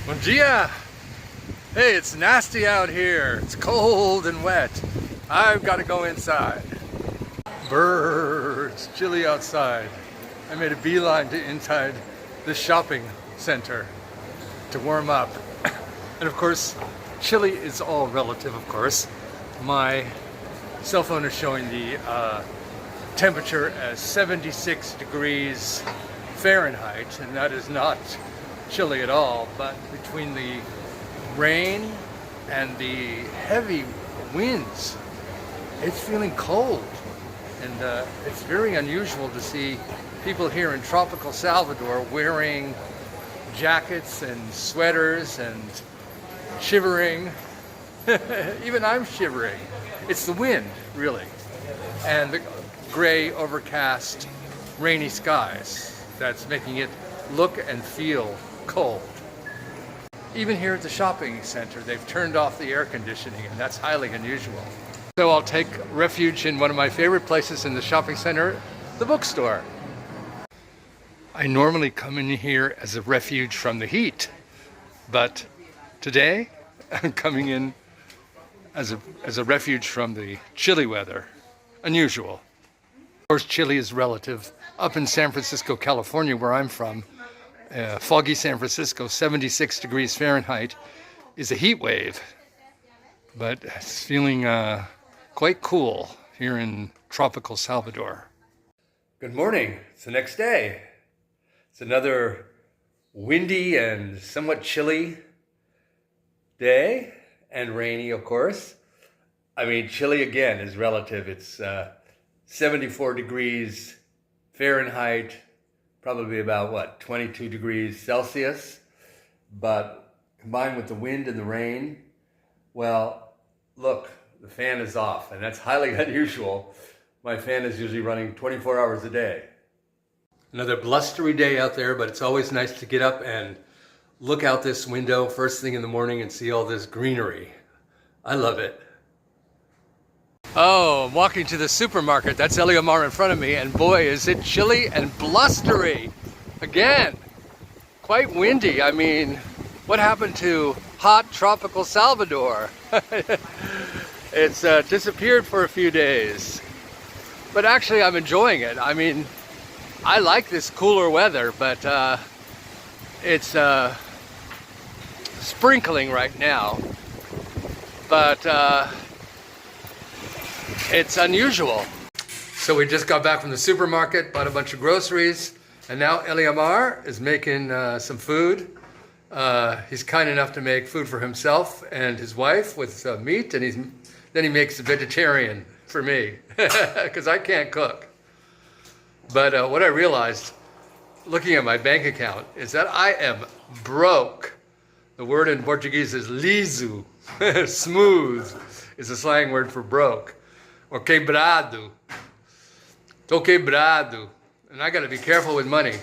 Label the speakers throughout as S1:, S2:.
S1: Bom dia! Hey, it's nasty out here. It's cold and wet. I've got to go inside. Birds, chilly outside. I made a beeline to inside the shopping center to warm up. And of course, chilly is all relative, of course. My cell phone is showing the temperature as 76 degrees Fahrenheit, and that is not chilly at all, but between the rain and the heavy winds, it's feeling cold. And it's very unusual to see people here in tropical Salvador wearing jackets and sweaters and shivering. Even I'm shivering. It's the wind, really, and the gray, overcast, rainy skies that's making it look and feel cold. Even here at the shopping center, they've turned off the air conditioning, and that's highly unusual. So I'll take refuge in one of my favorite places in the shopping center, the bookstore. I normally come in here as a refuge from the heat, but today I'm coming in as a refuge from the chilly weather. Unusual. Of course, chilly is relative. Up in San Francisco, California, where I'm from, foggy San Francisco, 76 degrees Fahrenheit is a heat wave, but it's feeling quite cool here in tropical Salvador. Good morning. It's the next day. It's another windy and somewhat chilly day, and rainy, of course. I mean, chilly again is relative. It's 74 degrees Fahrenheit, probably about, what, 22 degrees Celsius. But combined with the wind and the rain, well, look, the fan is off, and that's highly unusual. My fan is usually running 24 hours a day. Another blustery day out there, but it's always nice to get up and look out this window first thing in the morning and see all this greenery. I love it. Oh, I'm walking to the supermarket. That's Eliomar in front of me, and boy, is it chilly and blustery. Again, quite windy. I mean, what happened to hot tropical Salvador? It's disappeared for a few days. But actually, I'm enjoying it. I mean, I like this cooler weather, but it's sprinkling right now. But it's unusual. So we just got back from the supermarket, bought a bunch of groceries, and now Eliomar is making some food. He's kind enough to make food for himself and his wife with meat, and then he makes a vegetarian for me, because I can't cook. But what I realized, looking at my bank account, is that I am broke. The word in Portuguese is liso. Smooth is a slang word for broke. Or quebrado. Tô quebrado. And I got to be careful with money.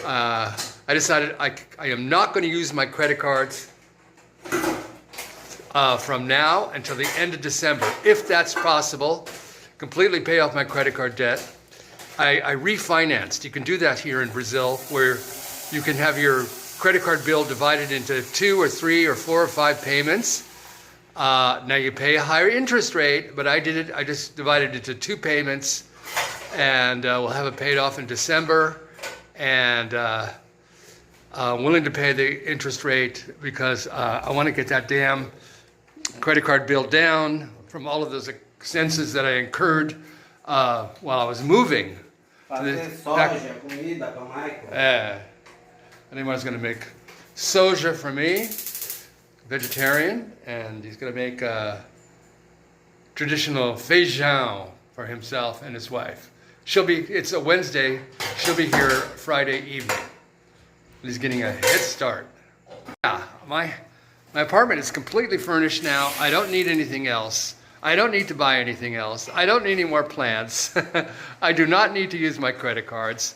S1: I decided I am not going to use my credit cards from now until the end of December, if that's possible. Completely pay off my credit card debt. I refinanced. You can do that here in Brazil, where you can have your credit card bill divided into 2 or 3 or 4 or 5 payments. Now you pay a higher interest rate, but I just divided it into 2 payments, and we'll have it paid off in December. And I'm willing to pay the interest rate because I want to get that damn credit card bill down from all of those expenses that I incurred while I was moving. Anyone's going to make soja for me, vegetarian, and he's going to make traditional feijão for himself and his wife. It's a Wednesday, she'll be here Friday evening. He's getting a head start. Yeah, my apartment is completely furnished now. I don't need anything else. I don't need to buy anything else. I don't need any more plants. I do not need to use my credit cards.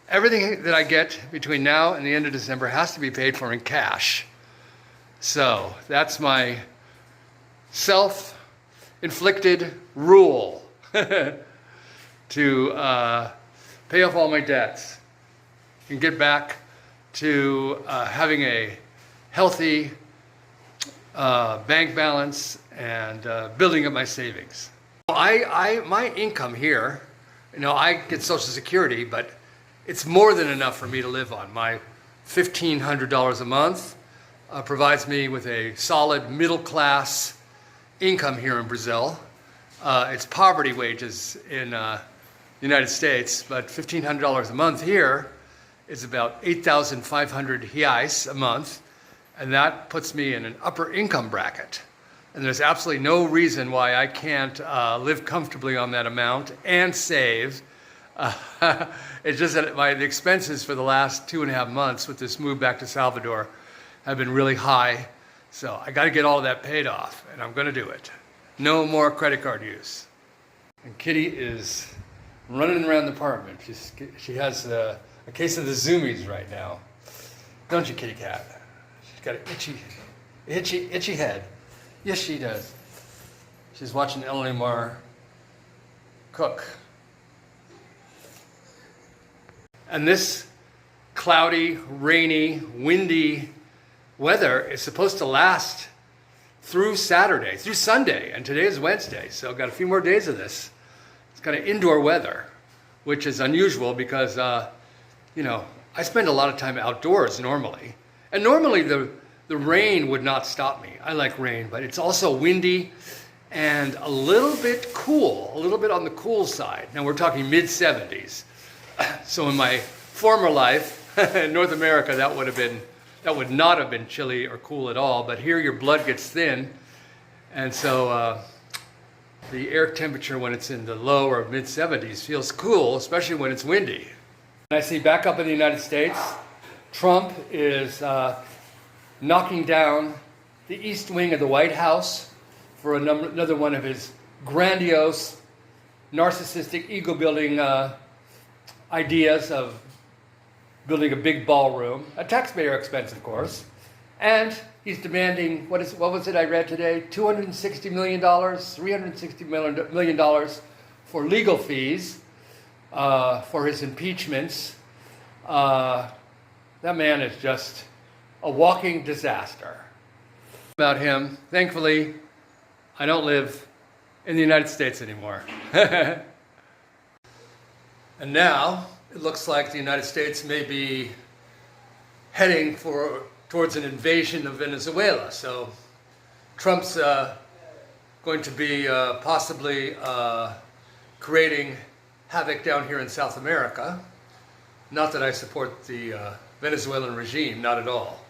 S1: Everything that I get between now and the end of December has to be paid for in cash. So that's my self-inflicted rule to pay off all my debts and get back to having a healthy bank balance and building up my savings. My income here, I get Social Security, but it's more than enough for me to live on. My $1,500 a month provides me with a solid middle class income here in Brazil. It's poverty wages in the United States, but $1,500 a month here is about 8,500 reais a month, and that puts me in an upper income bracket. And there's absolutely no reason why I can't live comfortably on that amount and save. It's just that the expenses for the last 2.5 months with this move back to Salvador have been really high. So I got to get all of that paid off, and I'm going to do it. No more credit card use. And Kitty is running around the apartment. She has a case of the zoomies right now. Don't you, kitty cat? She's got an itchy head. Yes, she does. She's watching Emily Mar cook. And this cloudy, rainy, windy weather is supposed to last through Sunday, and today is Wednesday, so I've got a few more days of this. It's kind of indoor weather, which is unusual because, I spend a lot of time outdoors normally. And normally the rain would not stop me. I like rain, but it's also windy and a little bit cool, a little bit on the cool side. Now we're talking mid-70s. So in my former life in North America, that would not have been chilly or cool at all, but here your blood gets thin, and so the air temperature when it's in the low or mid-70s feels cool, especially when it's windy. And I see back up in the United States, Trump is knocking down the east wing of the White House for another one of his grandiose, narcissistic, ego-building ideas of building a big ballroom, at taxpayer expense, of course. And he's demanding, what was it I read today? $260 million, $360 million for legal fees for his impeachments. That man is just a walking disaster. About him, thankfully, I don't live in the United States anymore. And now, it looks like the United States may be heading towards an invasion of Venezuela. So Trump's going to be possibly creating havoc down here in South America. Not that I support the Venezuelan regime, not at all.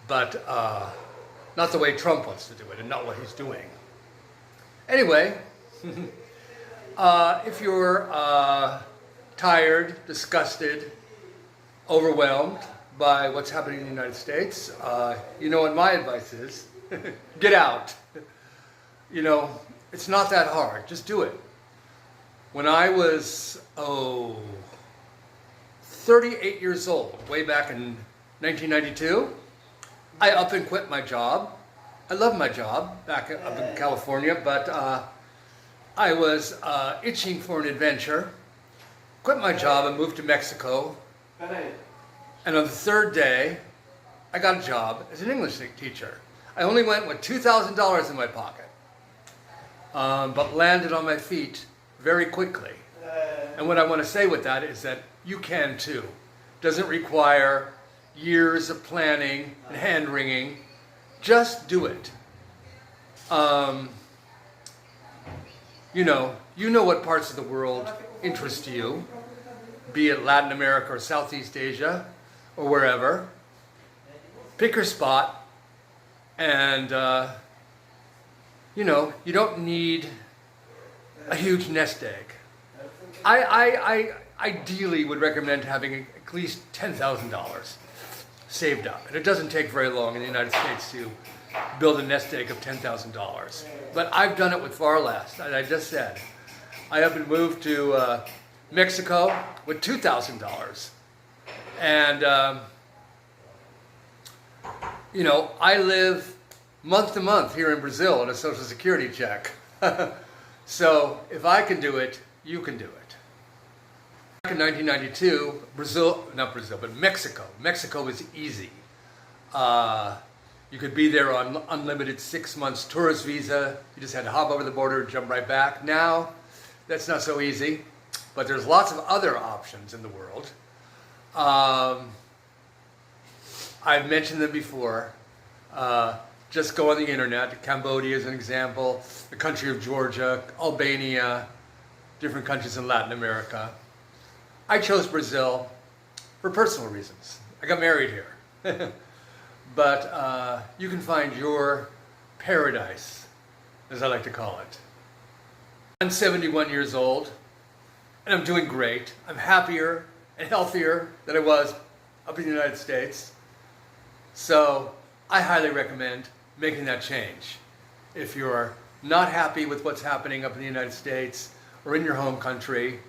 S1: But not the way Trump wants to do it and not what he's doing. Anyway, if you're tired, disgusted, overwhelmed by what's happening in the United States, you know what my advice is. Get out. It's not that hard. Just do it. When I was, 38 years old, way back in 1992, I up and quit my job. I love my job back up in California, but I was itching for an adventure, quit my job and moved to Mexico. And on the third day, I got a job as an English teacher. I only went with $2,000 in my pocket, but landed on my feet very quickly. And what I want to say with that is that you can too. It doesn't require years of planning and hand-wringing. Just do it. You know what parts of the world interest you, be it Latin America or Southeast Asia or wherever. Pick your spot, and you don't need a huge nest egg. I ideally would recommend having at least $10,000 saved up, and it doesn't take very long in the United States to build a nest egg of $10,000. But I've done it with far less. As I just said, I have been moved to Mexico with $2,000. And, I live month to month here in Brazil on a Social Security check. So if I can do it, you can do it. Back in 1992, Mexico was easy. You could be there on unlimited 6 months tourist visa. You just had to hop over the border and jump right back. Now, that's not so easy, but there's lots of other options in the world. I've mentioned them before. Just go on the internet. Cambodia is an example, the country of Georgia, Albania, different countries in Latin America. I chose Brazil for personal reasons. I got married here. But you can find your paradise, as I like to call it. I'm 71 years old, and I'm doing great. I'm happier and healthier than I was up in the United States. So I highly recommend making that change. If you're not happy with what's happening up in the United States or in your home country,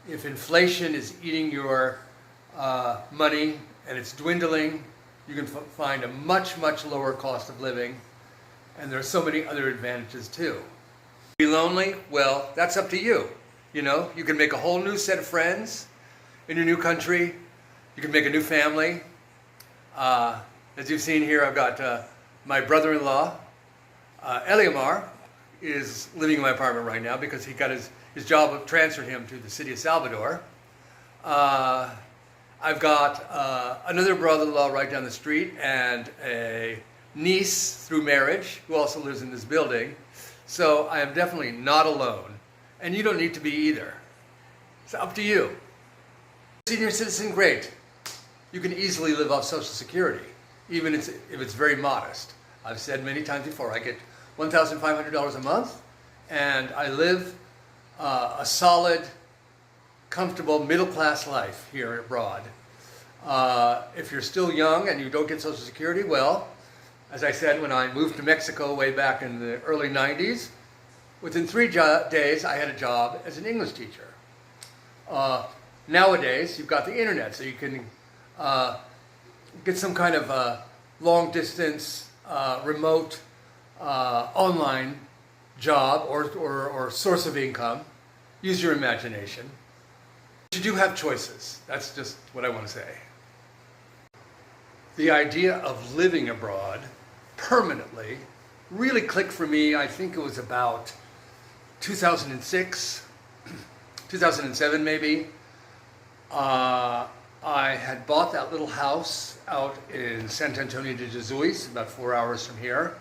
S1: if inflation is eating your money and it's dwindling, you can find a much, much lower cost of living, and there are so many other advantages too. Be lonely? Well, that's up to you. You know, you can make a whole new set of friends in your new country. You can make a new family. As you've seen here, I've got my brother-in-law, Eliamar, is living in my apartment right now because he got his job transferred him to the city of Salvador. I've got another brother-in-law right down the street and a niece through marriage who also lives in this building. So I am definitely not alone. And you don't need to be either. It's up to you. Senior citizen, great. You can easily live off Social Security, even if it's very modest. I've said many times before, I get $1,500 a month, and I live a solid, comfortable middle-class life here abroad. If you're still young and you don't get Social Security, well, as I said, when I moved to Mexico way back in the early 90s, within 3 days I had a job as an English teacher. Nowadays, you've got the internet, so you can get some kind of long-distance, remote, online job or source of income. Use your imagination. You do have choices. That's just what I want to say. The idea of living abroad permanently really clicked for me. I think it was about 2006, 2007 maybe. I had bought that little house out in San Antonio de Jesus, about 4 hours from here.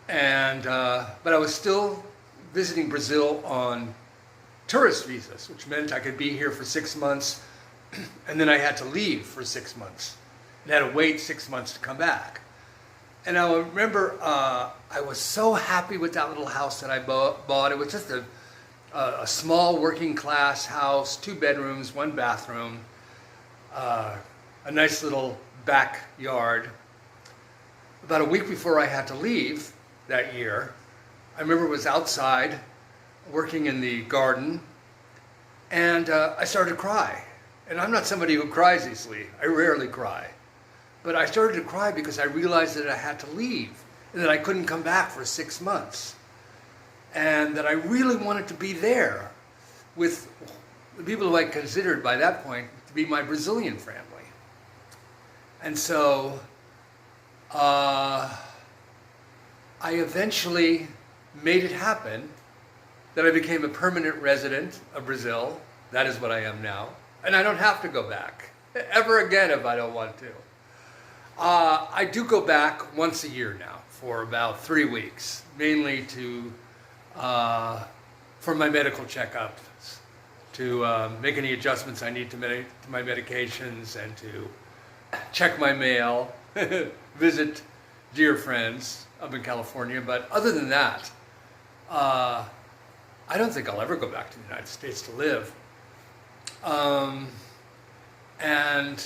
S1: And, but I was still visiting Brazil on tourist visas, which meant I could be here for 6 months, and then I had to leave for 6 months. And had to wait 6 months to come back. And I remember I was so happy with that little house that I bought. It was just a small working class house, 2 bedrooms, 1 bathroom, a nice little backyard. About a week before I had to leave that year, I remember it was outside working in the garden, and I started to cry. And I'm not somebody who cries easily. I rarely cry. But I started to cry because I realized that I had to leave and that I couldn't come back for 6 months. And that I really wanted to be there with the people who I considered by that point to be my Brazilian family. And so I eventually made it happen that I became a permanent resident of Brazil. That is what I am now. And I don't have to go back ever again if I don't want to. I do go back once a year now for about 3 weeks, mainly for my medical checkups, to make any adjustments I need to my medications, and to check my mail, visit dear friends up in California. But other than that, I don't think I'll ever go back to the United States to live. And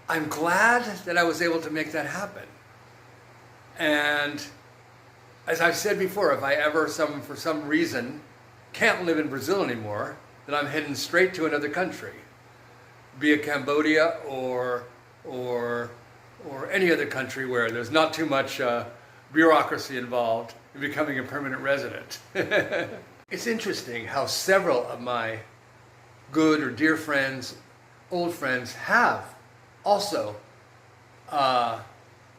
S1: I'm glad that I was able to make that happen. And as I've said before, if I ever, for some reason, can't live in Brazil anymore, then I'm heading straight to another country, be it Cambodia or any other country where there's not too much bureaucracy involved in becoming a permanent resident. It's interesting how several of my good or dear friends, old friends, have also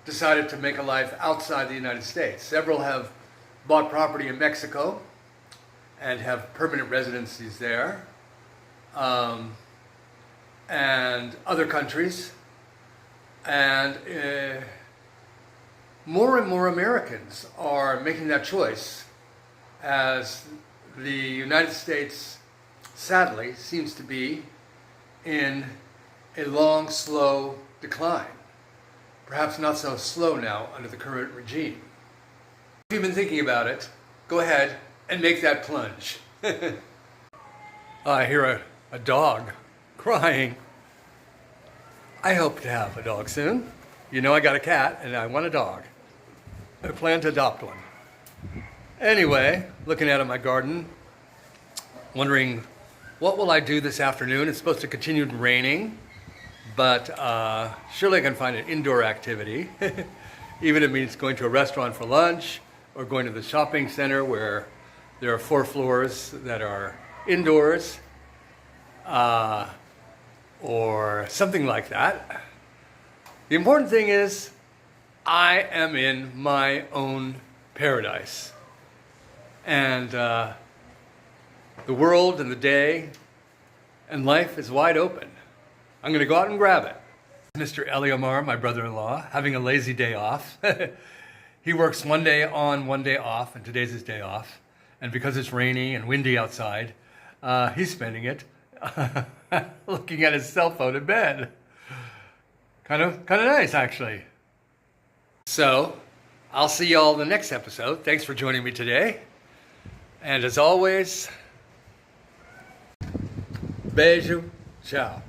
S1: decided to make a life outside the United States. Several have bought property in Mexico and have permanent residencies there, and other countries. And more and more Americans are making that choice, as the United States, sadly, seems to be in a long, slow decline. Perhaps not so slow now under the current regime. If you've been thinking about it, go ahead and make that plunge. I hear a dog crying. I hope to have a dog soon. You know I got a cat and I want a dog. I plan to adopt one. Anyway, looking out at my garden, wondering what will I do this afternoon. It's supposed to continue raining, but surely I can find an indoor activity. Even if it means going to a restaurant for lunch or going to the shopping center where there are 4 floors that are indoors, or something like that. The important thing is I am in my own paradise. And the world and the day and life is wide open. I'm going to go out and grab it. Mr. Eliomar, my brother-in-law, having a lazy day off. He works one day on, one day off, and today's his day off. And because it's rainy and windy outside, he's spending it looking at his cell phone in bed. Kind of nice, actually. So, I'll see you all in the next episode. Thanks for joining me today. And as always, beijo, ciao.